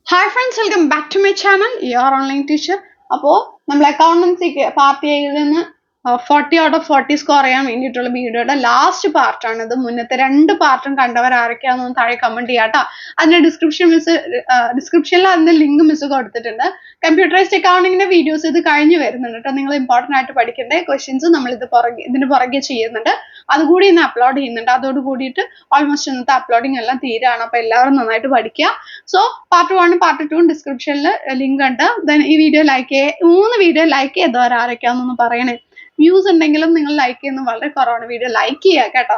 Hi friends, welcome back to my channel, your online teacher. അപ്പോൾ നമ്മൾ അക്കൗണ്ടൻസിക്ക് part എയിൽ നിന്ന് 40 ഔട്ട് ഓഫ് 40 സ്കോർ ചെയ്യാൻ വേണ്ടിയിട്ടുള്ള വീഡിയോയുടെ ലാസ്റ്റ് പാർട്ടാണ് ഇത്. മുന്നത്തെ 2 പാർട്ടും കണ്ടവർ ആരൊക്കെയാണെന്ന് താഴെ കമന്റ് ചെയ്യാം കേട്ടോ. അതിന്റെ ഡിസ്ക്രിപ്ഷനിൽ അതിന്റെ ലിങ്ക് മിസ് കൊടുത്തിട്ടുണ്ട്. കമ്പ്യൂട്ടറൈസ്ഡ് അക്കൗണ്ടിങ്ങിന്റെ വീഡിയോസ് ഇത് കഴിഞ്ഞ് വരുന്നുണ്ട് കേട്ടോ. നിങ്ങൾ ഇമ്പോർട്ടന്റ് ആയിട്ട് പഠിക്കേണ്ട ക്വസ്റ്റ്യൻസ് നമ്മൾ ഇതിന് പുറകെ ചെയ്യുന്നുണ്ട്. അതുകൂടി ഇന്ന് അപ്ലോഡ് ചെയ്യുന്നുണ്ട്. അതോട് കൂടിയിട്ട് ഓൾമോസ്റ്റ് ഇന്നത്തെ അപ്ലോഡിങ് എല്ലാം തീരാണ്. അപ്പോൾ എല്ലാവരും നന്നായിട്ട് പഠിക്കുക. സോ പാർട്ട് 1 പാർട്ട് 2 ഡിസ്ക്രിപ്ഷനിൽ ലിങ്ക് ഉണ്ട്. ദെൻ ഈ വീഡിയോ ലൈക്ക് ചെയ്യുക. 3 വീഡിയോ ലൈക്ക് ചെയ്തവർ ആരൊക്കെയാണെന്നൊന്ന് പറയണേ. വ്യൂസ് ഉണ്ടെങ്കിലും നിങ്ങൾ ലൈക്ക് ചെയ്യുന്നത് വളരെ കുറവാണ്. വീഡിയോ ലൈക്ക് ചെയ്യുക കേട്ടോ.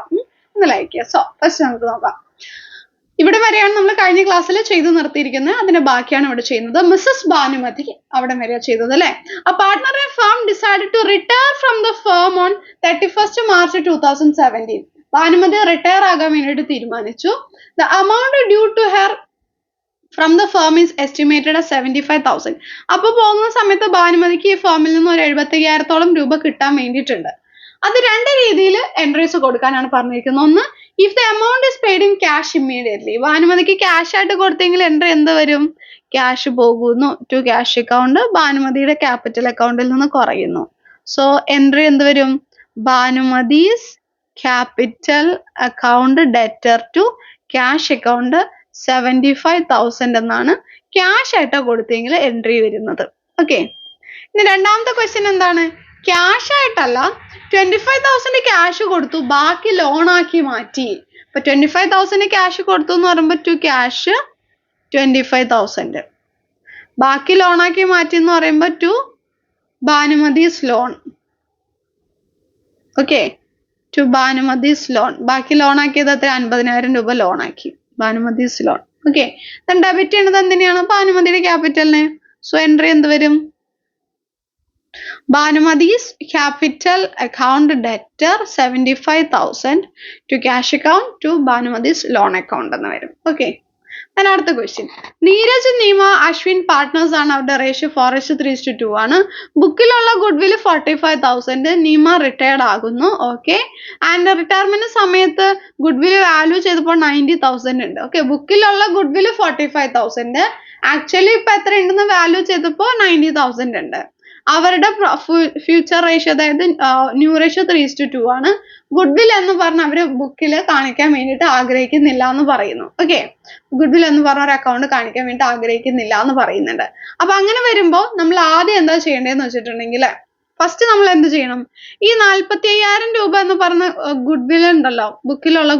ഒന്ന് ലൈക്ക് ചെയ്യുക. സോ ഫസ്റ്റ് നമുക്ക് നോക്കാം. ഇവിടെ വരെയാണ് നമ്മൾ കഴിഞ്ഞ ക്ലാസ്സിൽ ചെയ്തു നിർത്തിയിരിക്കുന്നത്. അതിന്റെ ബാക്കിയാണ് ഇവിടെ ചെയ്യുന്നത്. മിസ്സസ് ഭാനുമതി അവിടെ വരെയാണ് ചെയ്തത് അല്ലേ. A partner in firm decided to retire from the firm on 31st March 2017. Bhanumathi retire ആകാൻ വേണ്ടിയിട്ട് തീരുമാനിച്ചു. The amount due to her from the firm is estimated as 75,000. അപ്പോൾ പോകുന്ന സമയത്ത് ഭാനുമതിക്ക് ഈ ഫേമിൽ നിന്ന് ഒരു 75,000 രൂപ കിട്ടാൻ വേണ്ടിയിട്ടുണ്ട്. അത് 2 രീതിയിൽ എൻട്രീസ് കൊടുക്കാനാണ് പറഞ്ഞിരിക്കുന്നത്. ഒന്ന്, if the amount is paid in cash immediately. ഭാനുമതിക്ക് ക്യാഷ് ആയിട്ട് കൊടുത്തെങ്കിൽ എൻട്രി എന്ത് വരും? ക്യാഷ് പോകുന്നു ടു ക്യാഷ് അക്കൗണ്ട്, ഭാനുമതിയുടെ ക്യാപിറ്റൽ അക്കൗണ്ടിൽ നിന്ന് കുറയുന്നു. സോ എൻട്രി എന്ത് വരും? Bhanumathi's capital account debtor to cash account 75,000 എന്നാണ് ക്യാഷ് ആയിട്ടാ കൊടുത്തെങ്കിൽ എൻട്രി വരുന്നത്. ഓക്കെ, ഇനി രണ്ടാമത്തെ ക്വസ്റ്റ്യൻ എന്താണ്? ക്യാഷ് ആയിട്ടല്ല, 25,000 ക്യാഷ് കൊടുത്തു, ബാക്കി ലോൺ ആക്കി മാറ്റി. ഇപ്പൊ 25,000 ക്യാഷ് കൊടുത്തു എന്ന് പറയുമ്പോൾ ടു ക്യാഷ് 25,000, ബാക്കി ലോൺ ആക്കി മാറ്റി എന്ന് പറയുമ്പോൾ to Bhanumathi's loan. Okay, to Bhanumathi's loan. ബാക്കി ലോൺ ആക്കിയത് എത്ര? 50,000 രൂപ ലോൺ ആക്കി, ഭാനുമതീസ് ലോൺ. ഓക്കെ, ഡെബിറ്റ് ചെയ്യുന്നത് എന്തിനാണ്? ഭാനുമതിയുടെ ക്യാപിറ്റലിനെ. സോ എൻട്രി എന്ത് വരും? Bhanumathi's capital account debtor 75,000 to cash account to Bhanumathi's loan account എന്ന് വരും. ഓക്കെ, അടുത്ത ക്വസ്റ്റ്യൻ. നീരജ്, നീമ, അശ്വിൻ പാർട്ട്നേഴ്സ് ആണ്. അവരുടെ റേഷ്യോ 4:3:2 ആണ്. ബുക്കിലുള്ള ഗുഡ്വിൽ 45,000. നീമ റിട്ടയർഡ് ആകുന്നു. ഓക്കെ, ആൻഡ് റിട്ടയർമെന്റ് സമയത്ത് ഗുഡ്വിൽ വാല്യൂ ചെയ്തപ്പോൾ 90,000 ഉണ്ട്. ഓക്കെ, ബുക്കിലുള്ള ഗുഡ്വിൽ 45,000, ആക്ച്വലി ഇപ്പൊ എത്ര ഉണ്ടെന്ന് വാല്യൂ ചെയ്തപ്പോൾ 90,000 ഉണ്ട്. അവരുടെ ഫ്യൂച്ചർ റേഷ്യോ, അതായത് ന്യൂ റേഷ്യോ 3:2 ആണ്. ഗുഡ്വിൽ എന്ന് പറഞ്ഞ അവര് ബുക്കിൽ കാണിക്കാൻ വേണ്ടിയിട്ട് ആഗ്രഹിക്കുന്നില്ല എന്ന് പറയുന്നു. ഓക്കെ, ഗുഡ്വിൽ എന്ന് പറഞ്ഞ ഒരു അക്കൗണ്ട് കാണിക്കാൻ വേണ്ടിയിട്ട് ആഗ്രഹിക്കുന്നില്ല എന്ന് പറയുന്നുണ്ട്. അപ്പൊ അങ്ങനെ വരുമ്പോ നമ്മൾ ആദ്യം എന്താ ചെയ്യേണ്ടതെന്ന് വെച്ചിട്ടുണ്ടെങ്കിൽ, ഫസ്റ്റ് നമ്മൾ എന്ത് ചെയ്യണം? ഈ 45,000 രൂപ എന്ന് പറഞ്ഞ ഗുഡ്വിൽ ഉണ്ടല്ലോ, ബുക്കിലുള്ള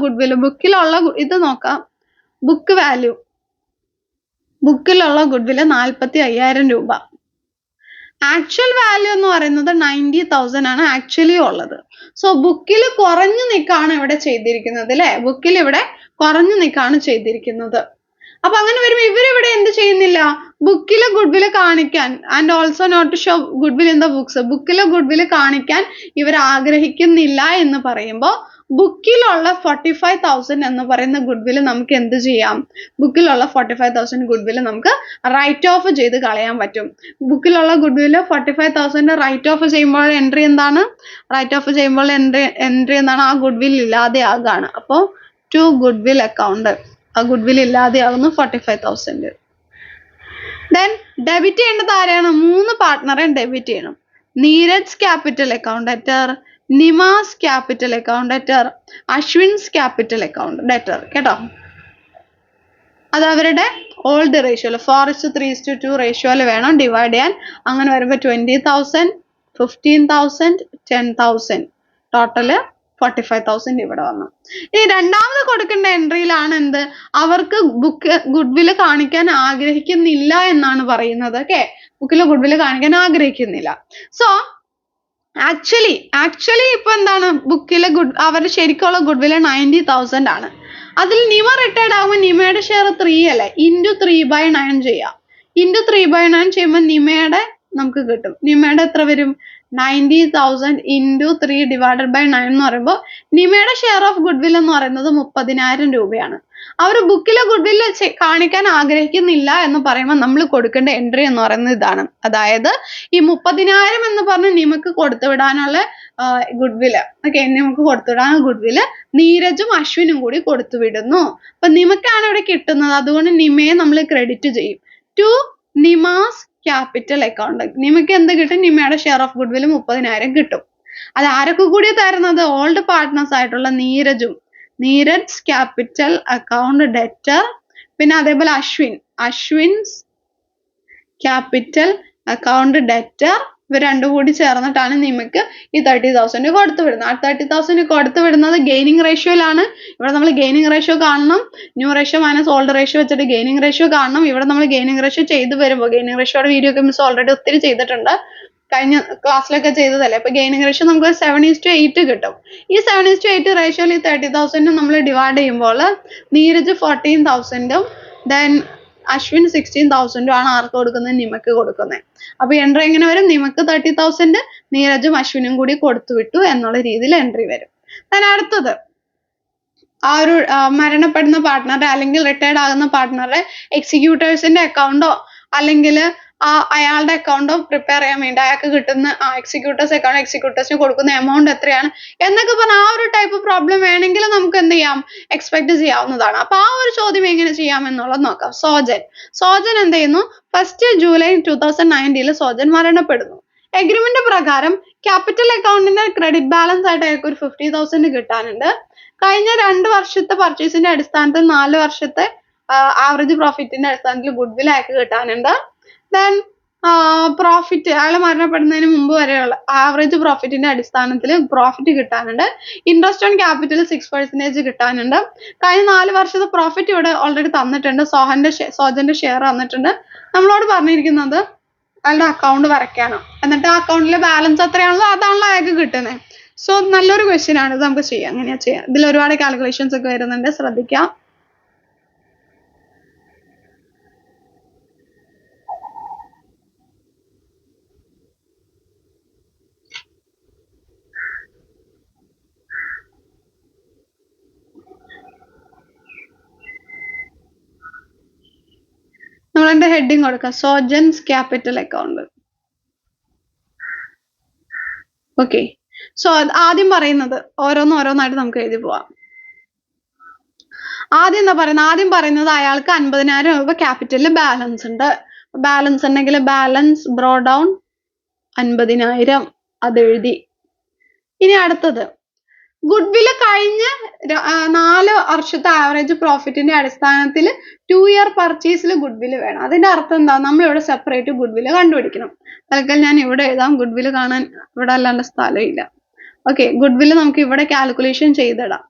ഇത് നോക്കാം. ബുക്ക് വാല്യൂ, ബുക്കിലുള്ള ഗുഡ്വിൽ 45,000 രൂപ. ആക്ച്വൽ വാല്യൂ എന്ന് പറയുന്നത് 90,000 ആണ് ആക്ച്വലി ഉള്ളത്. സോ ബുക്കിൽ കുറഞ്ഞു നിൽക്കാണ് ഇവിടെ ചെയ്തിരിക്കുന്നത് അല്ലെ. ബുക്കിൽ ഇവിടെ കുറഞ്ഞു നിൽക്കാണ് ചെയ്തിരിക്കുന്നത്. അപ്പൊ അങ്ങനെ വരുമ്പോൾ ഇവരിവിടെ എന്ത് ചെയ്യുന്നില്ല? ബുക്കിലെ ഗുഡ്വിൽ കാണിക്കാൻ, and also not to show goodwill in the books, ബുക്കിലെ ഗുഡ്വിൽ കാണിക്കാൻ ഇവർ ആഗ്രഹിക്കുന്നില്ല എന്ന് പറയുമ്പോൾ ബുക്കിലുള്ള 45,000 എന്ന് പറയുന്ന ഗുഡ്വിൽ നമുക്ക് എന്ത് ചെയ്യാം? ബുക്കിലുള്ള 45,000 ഗുഡ്വിൽ നമുക്ക് റൈറ്റ് ഓഫ് ചെയ്ത് കളയാൻ പറ്റും. ബുക്കിലുള്ള ഗുഡ്വിൽ 45,000 റൈറ്റ് ഓഫ് ചെയ്യുമ്പോൾ എൻട്രി എന്താണ്? റൈറ്റ് ഓഫ് ചെയ്യുമ്പോൾ എൻട്രി എന്താണ്? ആ ഗുഡ്വിൽ ഇല്ലാതെ ആകാണ്. അപ്പോൾ ടു ഗുഡ്വിൽ അക്കൗണ്ട്, ആ ഗുഡ്വിൽ ഇല്ലാതെ ആകുന്നു 45,000. ദെൻ ഡെബിറ്റ് ചെയ്യേണ്ടത് ആരെയാണ്? 3 പാർട്ട്ണറെ ഡെബിറ്റ് ചെയ്യണം. Neeraj capital account debtor, Nima's capital account debtor, Ashwin's capital account debtor. കേട്ടോ, അത് അവരുടെ ഓൾഡ് റേഷ്യോയിൽ 4:3:2 റേഷ്യോയിൽ വേണം ഡിവൈഡ് ചെയ്യാൻ. അങ്ങനെ വരുമ്പോൾ 20,000, 15,000, 10,000, ടോട്ടല് 45,000 ഇവിടെ വന്നു. ഇനി രണ്ടാമത് കൊടുക്കേണ്ട എൻട്രിയിലാണ് എന്ത്? അവർക്ക് ഗുഡ്വിൽ കാണിക്കാൻ ആഗ്രഹിക്കുന്നില്ല എന്നാണ് പറയുന്നത്. ഓക്കെ, ബുക്കിൽ ഗുഡ്വിൽ കാണിക്കാൻ ആഗ്രഹിക്കുന്നില്ല. സോ ആക്ച്വലി ഇപ്പൊ എന്താണ്? ബുക്കിലെ അവരുടെ ശരിക്കുള്ള ഗുഡ്വിൽ 90,000 ആണ്. അതിൽ നിമ റിട്ടയർഡ് ആകുമ്പോൾ നിമയുടെ ഷെയർ 3 അല്ലേ, ഇൻറ്റു 3/9 ചെയ്യാം. ഇൻറ്റു 3/9 ചെയ്യുമ്പോൾ നിമയുടെ നമുക്ക് കിട്ടും. നിമയുടെ എത്ര വരും? 90,000 ഇൻറ്റു 3/9 എന്ന് പറയുമ്പോൾ നിമയുടെ ഷെയർ ഓഫ് ഗുഡ്വിൽ എന്ന് പറയുന്നത് 30,000 രൂപയാണ്. അവർ ബുക്കിലെ ഗുഡ്വിൽ കാണിക്കാൻ ആഗ്രഹിക്കുന്നില്ല എന്ന് പറയുമ്പോൾ നമ്മൾ കൊടുക്കേണ്ട എൻട്രി എന്ന് പറയുന്നത് ഇതാണ്. അതായത് ഈ 30,000 എന്ന് പറഞ്ഞ് നിമക്ക് കൊടുത്തുവിടാനുള്ള ഗുഡ്വില്, ഓക്കെ, നമുക്ക് കൊടുത്തുവിടാനുള്ള ഗുഡ്വില് നീരജും അശ്വിനും കൂടി കൊടുത്തുവിടുന്നു. അപ്പൊ നിമക്കാണ് ഇവിടെ കിട്ടുന്നത്. അതുകൊണ്ട് നിമയെ നമ്മൾ ക്രെഡിറ്റ് ചെയ്യും. To Nima's capital account. നിമയ്ക്ക് എന്ത് കിട്ടും? നിമയുടെ ഷെയർ ഓഫ് ഗുഡ് വിൽ 30,000 കിട്ടും. അത് ആരൊക്കെ കൂടി തരുന്നത്? ഓൾഡ് പാർട്ട്നേഴ്സ് ആയിട്ടുള്ള നീരജും, നീരജ് ക്യാപിറ്റൽ അക്കൗണ്ട് ഡെറ്റർ, പിന്നെ അതേപോലെ അശ്വിൻസ് ക്യാപിറ്റൽ അക്കൗണ്ട് ഡെറ്റർ, ഇവർ രണ്ടും കൂടി ചേർന്നിട്ടാണ് നിമക്ക് ഈ 30,000 കൊടുത്തു വിടുന്നത്. ആ 30,000 കൊടുത്തു വിടുന്നത് ഗെയിനിങ് റേഷ്യോയിലാണ്. ഇവിടെ നമ്മൾ ഗെയിനിങ് റേഷ്യോ കാണണം. New ratio minus old ratio വെച്ചിട്ട് ഗെയിനിങ് റേഷ്യോ കാണണം. ഇവിടെ നമ്മൾ ഗെയിനിങ് റേഷ്യോ ചെയ്ത് വരുമ്പോൾ, ഗെയിനിങ് റേഷ്യോയുടെ വീഡിയോ ഒക്കെ മിസ് ഓൾറെഡി ഒത്തിരി ചെയ്തിട്ടുണ്ട്, കഴിഞ്ഞ ക്ലാസ്സിലൊക്കെ ചെയ്തതല്ലേ. അപ്പൊ ഗെയിനിങ് റേഷ്യോ നമുക്ക് 7:8 കിട്ടും. ഈ 7:8 റേഷ്യോയിൽ ഈ 30,000 നമ്മൾ ഡിവൈഡ് ചെയ്യുമ്പോൾ നീരജ് 14,000 ദെൻ അശ്വിൻ 16,000 ആണ് ആർക്ക് കൊടുക്കുന്നത്? നിമക്ക് കൊടുക്കുന്നത്. അപ്പൊ എൻട്രി എങ്ങനെ വരും? നിമക്ക് 30,000, നീരജും അശ്വിനും കൂടി കൊടുത്തു വിട്ടു എന്നുള്ള രീതിയിൽ എൻട്രി വരും. അടുത്തത് ആ ഒരു മരണപ്പെടുന്ന പാർട്ട്ണറുടെ അല്ലെങ്കിൽ റിട്ടയർഡ് ആകുന്ന പാർട്ട്ണറുടെ എക്സിക്യൂട്ടേഴ്സിന്റെ അക്കൗണ്ടോ അല്ലെങ്കിൽ അയാളുടെ അക്കൗണ്ടോ പ്രിപ്പയർ ചെയ്യാൻ വേണ്ടി അയാൾക്ക് കിട്ടുന്ന എക്സിക്യൂട്ടേഴ്സ് അക്കൗണ്ട്, എക്സിക്യൂട്ടേഴ്സിന് കൊടുക്കുന്ന എമൗണ്ട് എത്രയാണ് എന്നൊക്കെ പറഞ്ഞ ആ ഒരു ടൈപ്പ് പ്രോബ്ലം വേണമെങ്കിൽ നമുക്ക് എന്ത് ചെയ്യാം? എക്സ്പെക്ട് ചെയ്യാവുന്നതാണ്. അപ്പൊ ആ ഒരു ചോദ്യം എങ്ങനെ ചെയ്യാം എന്നുള്ളത് നോക്കാം. സോജൻ എന്ത് ചെയ്യുന്നു? 1st July 2019 സോജൻ മരണപ്പെടുന്നു. എഗ്രിമെന്റ് പ്രകാരം ക്യാപിറ്റൽ അക്കൗണ്ടിന്റെ ക്രെഡിറ്റ് ബാലൻസ് ആയിട്ട് അയാൾക്ക് ഒരു 50,000 കിട്ടാനുണ്ട്. കഴിഞ്ഞ 2 വർഷത്തെ പർച്ചേസിന്റെ അടിസ്ഥാനത്തിൽ 4 വർഷത്തെ ആവറേജ് പ്രോഫിറ്റിന്റെ അടിസ്ഥാനത്തിൽ ഗുഡ് വിൽ അയാൾക്ക് കിട്ടാനുണ്ട്. ദെൻ പ്രോഫിറ്റ് അയാൾ മരണപ്പെടുന്നതിന് മുമ്പ് വരെയുള്ള ആവറേജ് പ്രോഫിറ്റിന്റെ അടിസ്ഥാനത്തിൽ പ്രോഫിറ്റ് കിട്ടാനുണ്ട്. ഇൻട്രസ്റ്റ് ഓൺ ക്യാപിറ്റൽ 6% കിട്ടാനുണ്ട്. കഴിഞ്ഞ 4 വർഷത്തെ പ്രോഫിറ്റ് ഇവിടെ ഓൾറെഡി തന്നിട്ടുണ്ട്. സോജന്റെ ഷെയർ തന്നിട്ടുണ്ട്. നമ്മളോട് പറഞ്ഞിരിക്കുന്നത് അയാളുടെ അക്കൗണ്ട് വരയ്ക്കാനോ, എന്നിട്ട് ആ അക്കൗണ്ടിലെ ബാലൻസ് എത്രയാണല്ലോ അതാണല്ലോ അയാൾക്ക് കിട്ടുന്നത്. സോ നല്ലൊരു ക്വസ്റ്റ്യൻ ആണ് ഇത്. നമുക്ക് ചെയ്യാം. എങ്ങനെയാ ചെയ്യാം? ഇതിൽ ഒരുപാട് കാൽക്കുലേഷൻസ് ഒക്കെ വരുന്നുണ്ട്, ശ്രദ്ധിക്കാം. നമ്മളതിന്റെ ഹെഡിങ് കൊടുക്കാം, സോജൻസ് ക്യാപിറ്റൽ അക്കൗണ്ട്. ഓക്കെ. സോ ആദ്യം പറയുന്നത് ഓരോന്നായിട്ട് നമുക്ക് എഴുതി പോവാം. ആദ്യം പറയുന്നത് അയാൾക്ക് 50,000 രൂപ ക്യാപിറ്റലിൽ ബാലൻസ് ഉണ്ട്. ബാലൻസ് ഉണ്ടെങ്കിൽ ബാലൻസ് ബ്രോ ഡൗൺ 50,000 അത് എഴുതി. ഇനി അടുത്തത് ഗുഡ് വിൽ കഴിഞ്ഞ 4 വർഷത്തെ ആവറേജ് പ്രോഫിറ്റിന്റെ അടിസ്ഥാനത്തിൽ 2 ഇയർ പർച്ചേസിൽ ഗുഡ് വിൽ വേണം. അതിന്റെ അർത്ഥം എന്താ? നമ്മൾ ഇവിടെ സെപ്പറേറ്റ് ഗുഡ് വിൽ കണ്ടുപിടിക്കണം. തൽക്കാലം ഞാൻ ഇവിടെ എഴുതാം. ഗുഡ് വിൽ കാണാൻ ഇവിടെ അല്ലാണ്ട് സ്ഥലമില്ല. ഓക്കെ, ഗുഡ് വിൽ നമുക്ക് ഇവിടെ കാൽക്കുലേഷൻ ചെയ്തിടാം.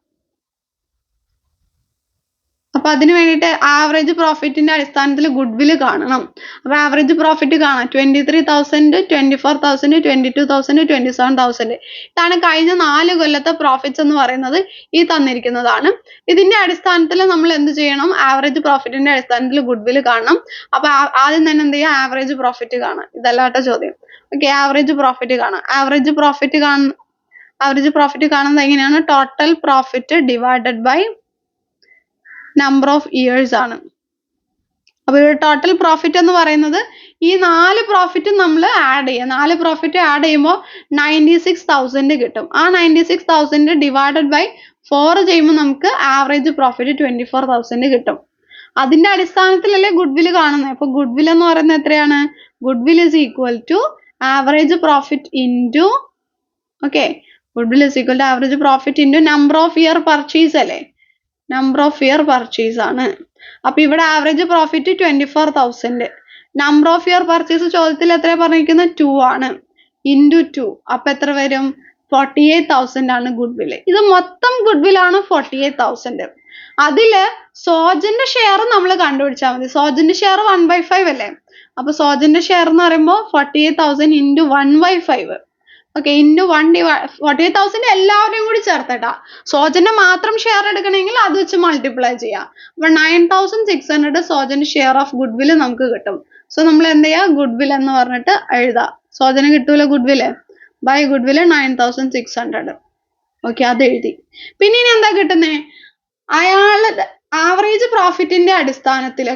അപ്പൊ അതിന് വേണ്ടിയിട്ട് ആവറേജ് പ്രോഫിറ്റിന്റെ അടിസ്ഥാനത്തിൽ ഗുഡ് വിൽ കാണണം. അപ്പൊ ആവറേജ് പ്രോഫിറ്റ് കാണാം 23,000, 24,000, 22,000, 27,000. ഇതാണ് കഴിഞ്ഞ 4 കൊല്ലത്തെ പ്രോഫിറ്റ്സ് എന്ന് പറയുന്നത്. ഈ തന്നിരിക്കുന്നതാണ്. ഇതിന്റെ അടിസ്ഥാനത്തിൽ നമ്മൾ എന്ത് ചെയ്യണം? ആവറേജ് പ്രോഫിറ്റിന്റെ അടിസ്ഥാനത്തിൽ ഗുഡ് വിൽ കാണണം. അപ്പൊ ആദ്യം തന്നെ എന്ത് ചെയ്യുക? ആവറേജ് പ്രോഫിറ്റ് കാണാം. ഇതല്ലാത്ത ചോദ്യം. ഓക്കെ, ആവറേജ് പ്രോഫിറ്റ് കാണാം. ആവറേജ് പ്രോഫിറ്റ് കാണുന്നത് എങ്ങനെയാണ്? Total profit divided by number of years ആണ്. അപ്പൊ ഇവിടെ ടോട്ടൽ പ്രോഫിറ്റ് എന്ന് പറയുന്നത് ഈ 4 പ്രോഫിറ്റ് നമ്മൾ ആഡ് ചെയ്യുക. 4 പ്രോഫിറ്റ് ആഡ് ചെയ്യുമ്പോൾ 96,000 കിട്ടും. ആ 96,000 ഡിവൈഡഡ് ബൈ 4 ചെയ്യുമ്പോൾ നമുക്ക് ആവറേജ് പ്രോഫിറ്റ് 24,000 കിട്ടും. അതിന്റെ അടിസ്ഥാനത്തിലല്ലേ ഗുഡ് വിൽ കാണുന്നത്. അപ്പൊ ഗുഡ് വിൽ എന്ന് പറയുന്നത് എത്രയാണ്? Goodwill is equal to average profit into goodwill is equal to average profit into number of year purchase അല്ലേ? നമ്പർ ഓഫ് ഇയർ പർച്ചേസ് ആണ്. അപ്പൊ ഇവിടെ average profit 24,000. Number of year purchase ചോദ്യത്തിൽ എത്ര പറഞ്ഞിരിക്കുന്നത്? 2 ആണ്. ഇൻറ്റു 2 അപ്പൊ എത്ര വരും? 48,000 ആണ് ഗുഡ് വിൽ. ഇത് മൊത്തം ഗുഡ് വിൽ ആണ് 48,000. അതില് സോജന്റെ ഷെയർ നമ്മൾ കണ്ടുപിടിച്ചാൽ മതി. സോജന്റെ ഷെയർ 1/5 അല്ലേ? അപ്പൊ സോജന്റെ ഷെയർ എന്ന് പറയുമ്പോൾ 48,000 ഇൻറ്റു 1/5. ഓക്കെ, ഇൻറ്റു 48,000 എല്ലാവരെയും കൂടി ചേർത്തിട്ടാ. സോജന്റെ മാത്രം ഷെയർ എടുക്കണമെങ്കിൽ അത് വെച്ച് മൾട്ടിപ്ലൈ ചെയ്യാം. അപ്പൊ 9,600 സോജന്റെ ഷെയർ ഓഫ് ഗുഡ് വിൽ നമുക്ക് കിട്ടും. സോ നമ്മൾ എന്ത് ചെയ്യാം? ഗുഡ് വിൽ എന്ന് പറഞ്ഞിട്ട് എഴുതാം. സോജന് കിട്ടൂല good will bye good will 9,600. Okay, അത് എഴുതി. പിന്നെ ഇനി എന്താ കിട്ടുന്നേ? അയാളുടെ ആവറേജ് പ്രോഫിറ്റിന്റെ അടിസ്ഥാനത്തിൽ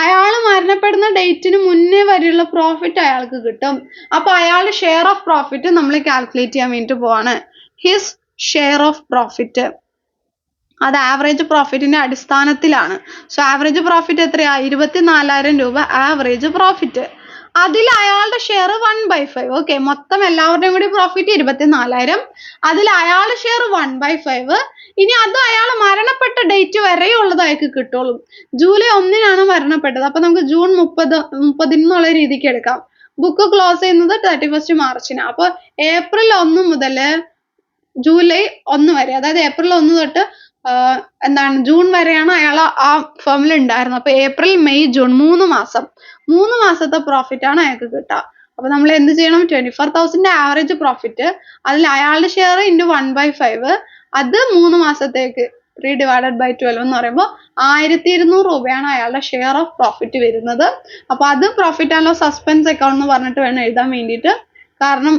അയാൾ മരണപ്പെടുന്ന ഡേറ്റിന് മുന്നേ വരെയുള്ള പ്രോഫിറ്റ് അയാൾക്ക് കിട്ടും. അപ്പൊ അയാളുടെ ഷെയർ ഓഫ് പ്രോഫിറ്റ് നമ്മൾ കാൽക്കുലേറ്റ് ചെയ്യാൻ വേണ്ടിട്ട് പോവാണ്. ഹിസ് ഷെയർ ഓഫ് പ്രോഫിറ്റ് അത് ആവറേജ് പ്രോഫിറ്റിന്റെ അടിസ്ഥാനത്തിലാണ്. സോ ആവറേജ് പ്രോഫിറ്റ് എത്രയാ? 24,000 രൂപ ആവറേജ് പ്രോഫിറ്റ്. അതിൽ അയാളുടെ ഷെയർ 1/5. ഓക്കെ, മൊത്തം എല്ലാവരുടെയും കൂടി പ്രോഫിറ്റ് 24,000. അതിൽ അയാളുടെ ഷെയർ 1/5. ഇനി അത് അയാൾ മരണപ്പെട്ട ഡേറ്റ് വരെയുള്ളത് അയാൾക്ക് കിട്ടുള്ളൂ. ജൂലൈ 1-നാണ് മരണപ്പെട്ടത്. അപ്പൊ നമുക്ക് ജൂൺ 30 എന്നുള്ള രീതിക്ക് എടുക്കാം. ബുക്ക് ക്ലോസ് ചെയ്യുന്നത് 31 മാർച്ചിന്. അപ്പൊ ഏപ്രിൽ 1 മുതൽ ജൂലൈ 1 വരെ, അതായത് ഏപ്രിൽ 1 തൊട്ട് എന്താണ് ജൂൺ വരെയാണ് അയാൾ ആ ഫേമിൽ ഉണ്ടായിരുന്നത്. അപ്പൊ ഏപ്രിൽ മെയ് ജൂൺ 3 മാസം, 3 മാസത്തെ പ്രോഫിറ്റ് ആണ് അയാൾക്ക് കിട്ടുക. അപ്പൊ നമ്മൾ എന്ത് ചെയ്യണം? 24,000 ആവറേജ് പ്രോഫിറ്റ്, അതിൽ അയാളുടെ ഷെയർ ഇൻറ്റു 1/5, അത് 3 മാസത്തേക്ക് 3/12 എന്ന് പറയുമ്പോൾ 1,200 രൂപയാണ് അയാളുടെ ഷെയർ ഓഫ് പ്രോഫിറ്റ് വരുന്നത്. അപ്പൊ അത് profit and loss suspense account എന്ന് പറഞ്ഞിട്ട് വേണം എഴുതാൻ വേണ്ടിയിട്ട്. കാരണം